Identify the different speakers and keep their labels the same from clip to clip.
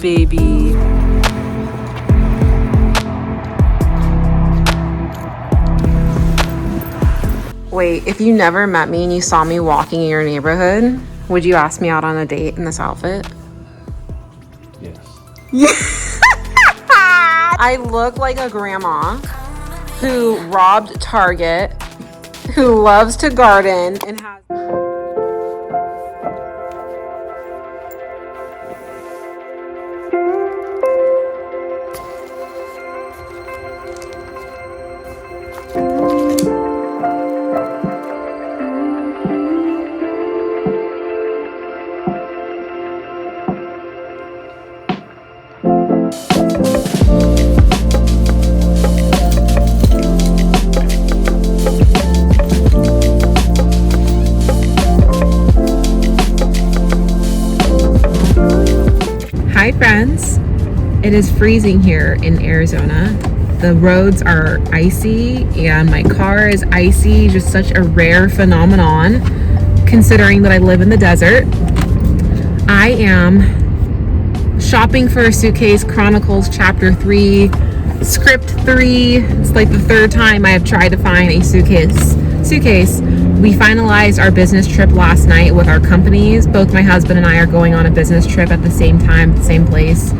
Speaker 1: baby. Wait, if you never met me and you saw me walking in your neighborhood, would you ask me out on a date in this outfit?
Speaker 2: Yes.
Speaker 1: I look like a grandma who robbed Target, who loves to garden, and has... Hi friends, it is freezing here in Arizona. The roads are icy and my car is icy, just such a rare phenomenon considering that I live in the desert. I am shopping for a suitcase, Chronicles chapter 3, script 3. It's like the third time I have tried to find a suitcase. We finalized our business trip last night with our companies. Both my husband and I are going on a business trip at the same time, at the same place.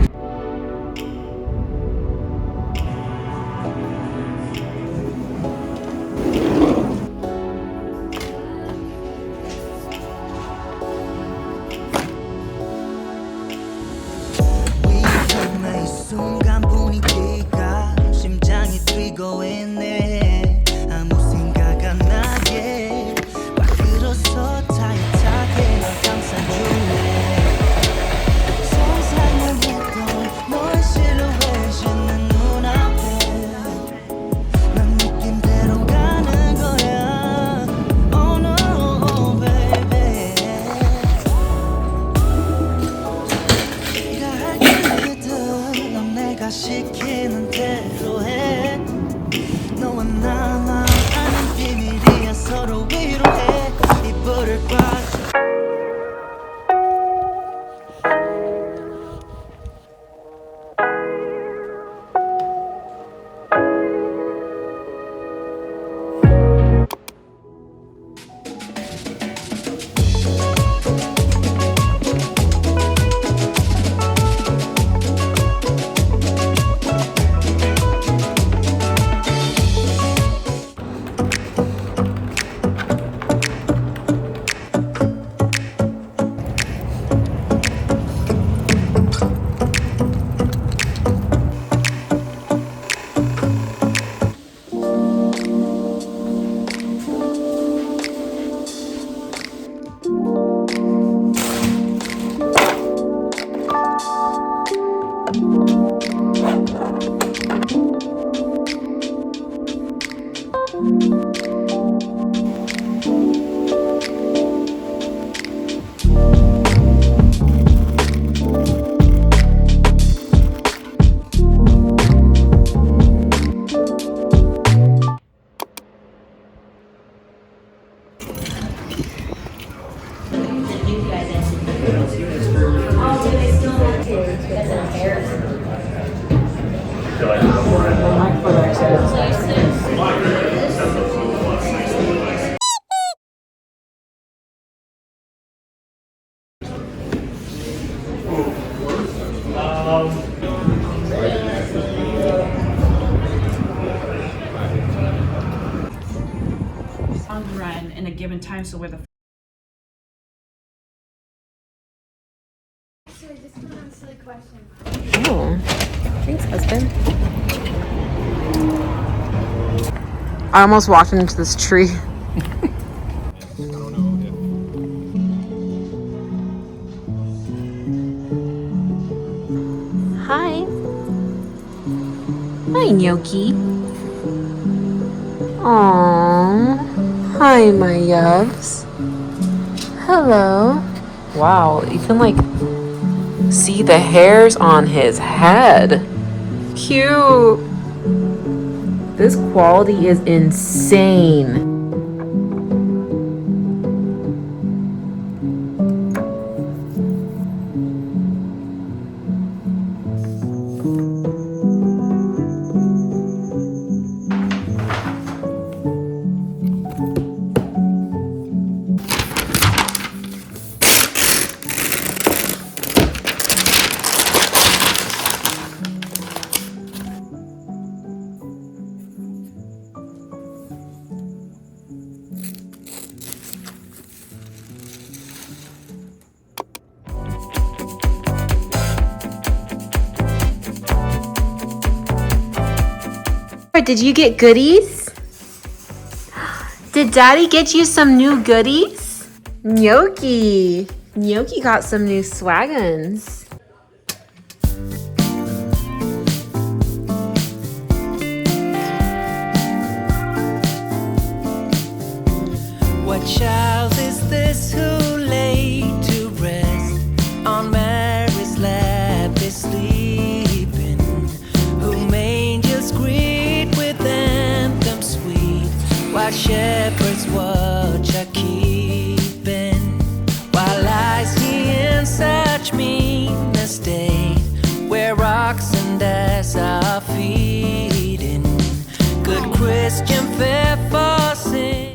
Speaker 3: Run in a given time, so we're the
Speaker 1: Oh, thanks, husband. I almost walked into this tree. Hi. Hi, Gnocchi. Aww. Hi, my yoves. Hello. Wow, you can like see the hairs on his head. Cute. This quality is insane. did you get goodies? Did Daddy get you some new goodies? Gnocchi. Gnocchi got some new swaggins.
Speaker 2: What child is this who laid to rest on Mary's lap is sleeping? Whom angels greet with anthems sweet, while shepherds watch are keeping? While lies he in such mean estate, where rocks and ass are feeding? Good Christian fair for sin.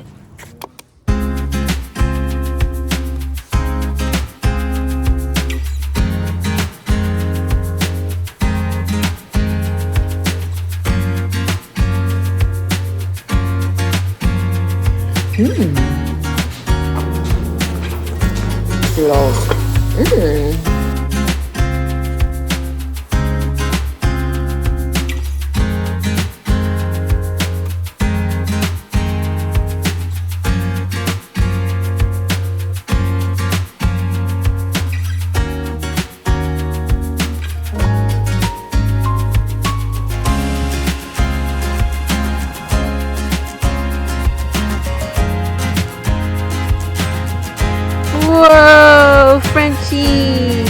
Speaker 1: Whoa, Frenchie!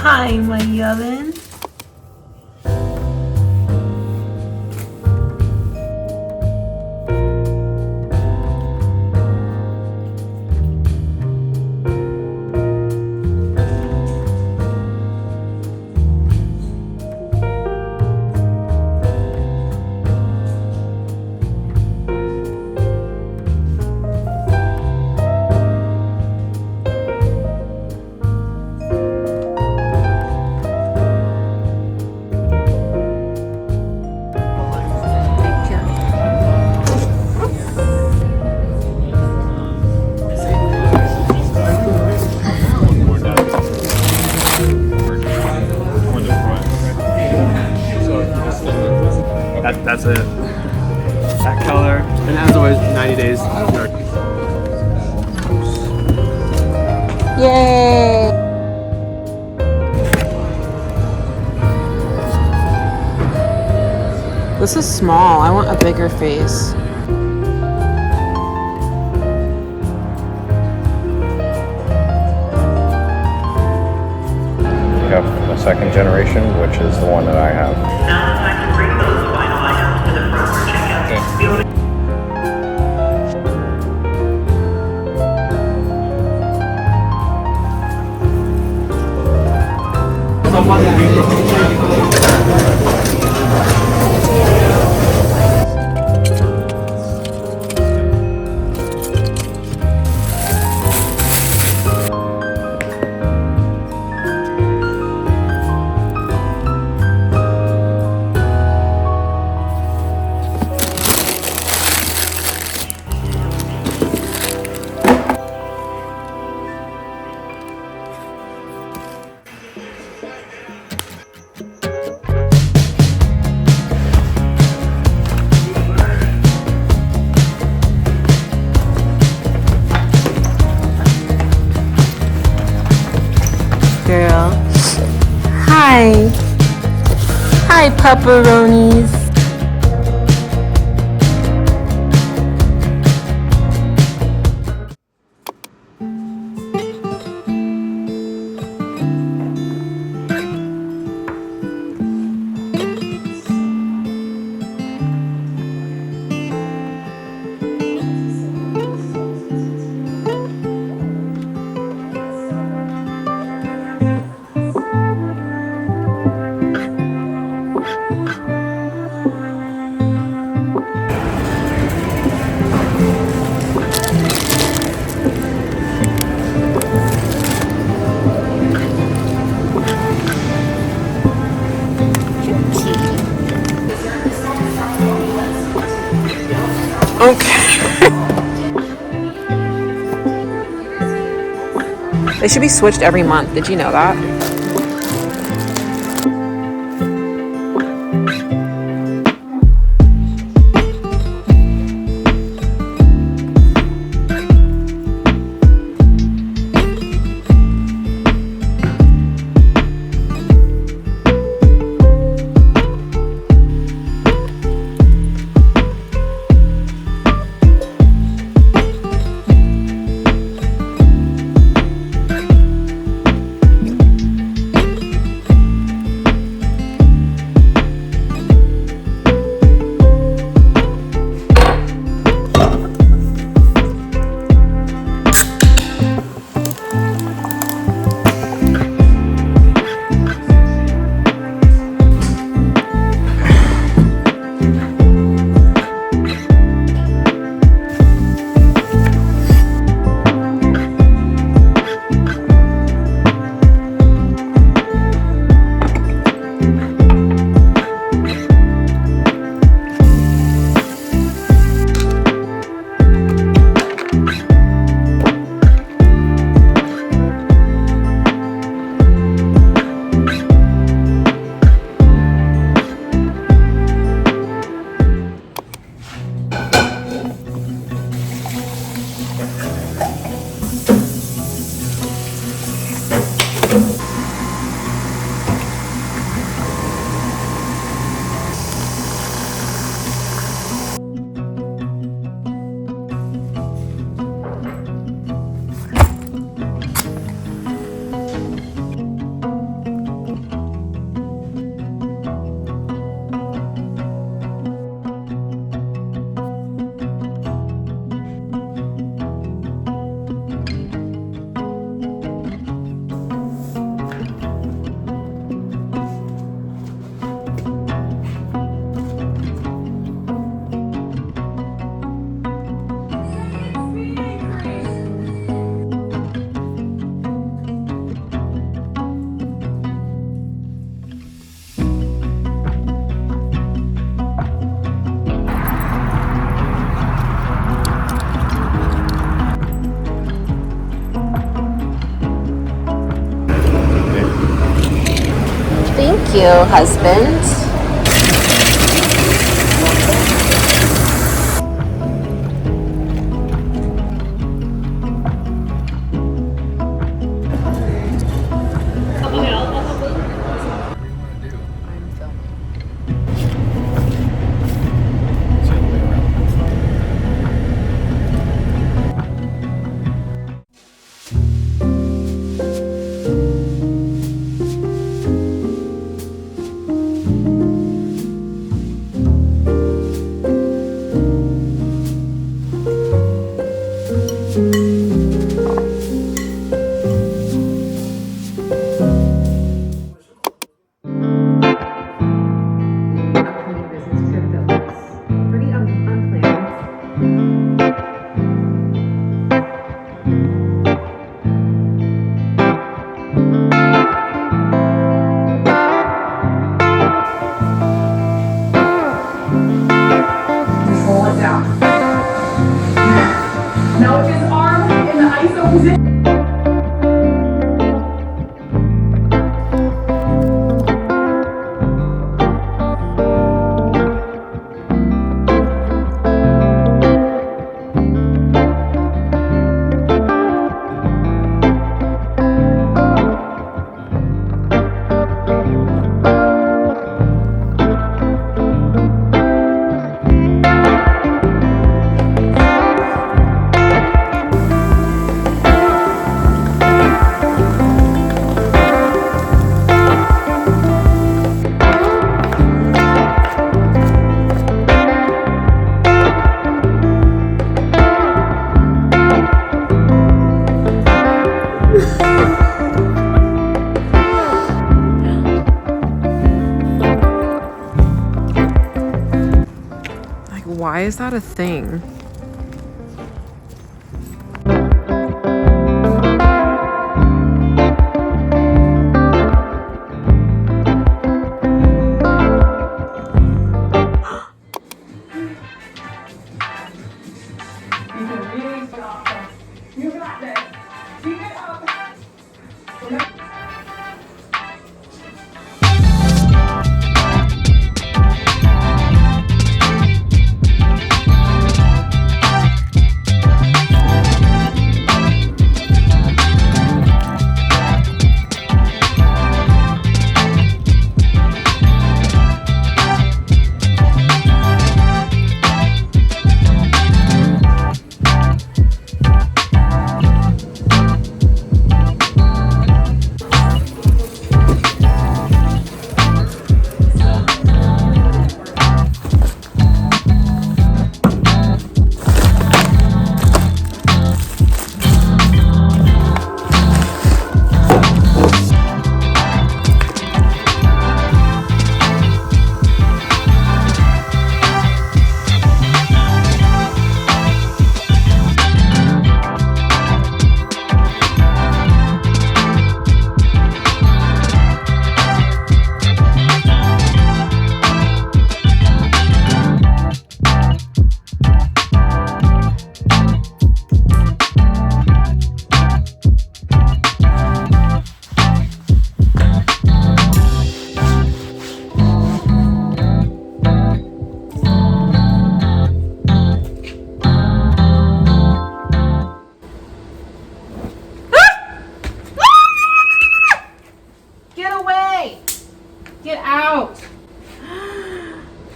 Speaker 1: Hi, my oven.
Speaker 4: That's it. That color. And as always, 90 days.
Speaker 1: Yay! This is small. I want a bigger face.
Speaker 5: We have a second generation, which is the one that I have.
Speaker 6: Now it's time to bring those final items to the front for checkout.
Speaker 1: Girl. Hi. Hi, pepperonis. Okay. They should be switched every month. Did you know that? Thank you, husband. why is that a thing?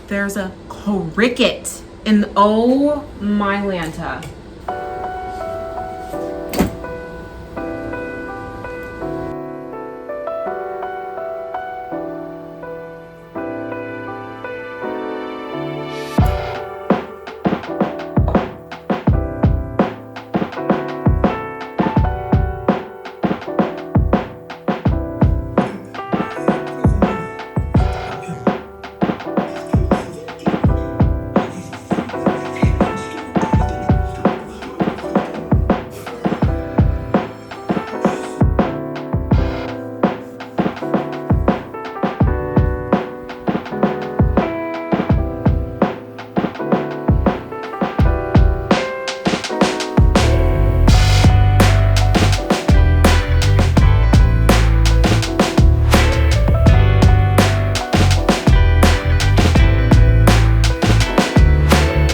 Speaker 1: There's a cricket in, oh my Lanta.